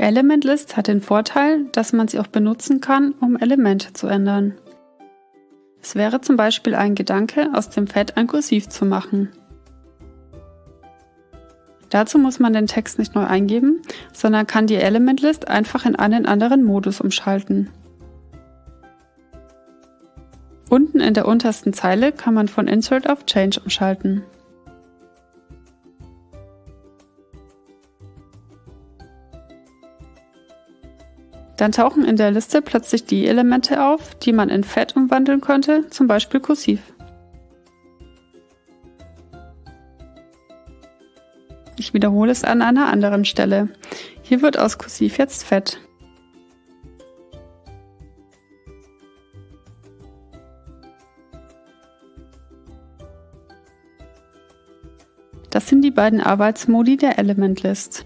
Element List hat den Vorteil, dass man sie auch benutzen kann, um Elemente zu ändern. Es wäre zum Beispiel ein Gedanke, aus dem Fett ein Kursiv zu machen. Dazu muss man den Text nicht neu eingeben, sondern kann die Element List einfach in einen anderen Modus umschalten. Unten in der untersten Zeile kann man von Insert auf Change umschalten. Dann tauchen in der Liste plötzlich die Elemente auf, die man in Fett umwandeln könnte, zum Beispiel kursiv. Ich wiederhole es an einer anderen Stelle. Hier wird aus kursiv jetzt Fett. Das sind die beiden Arbeitsmodi der Element List.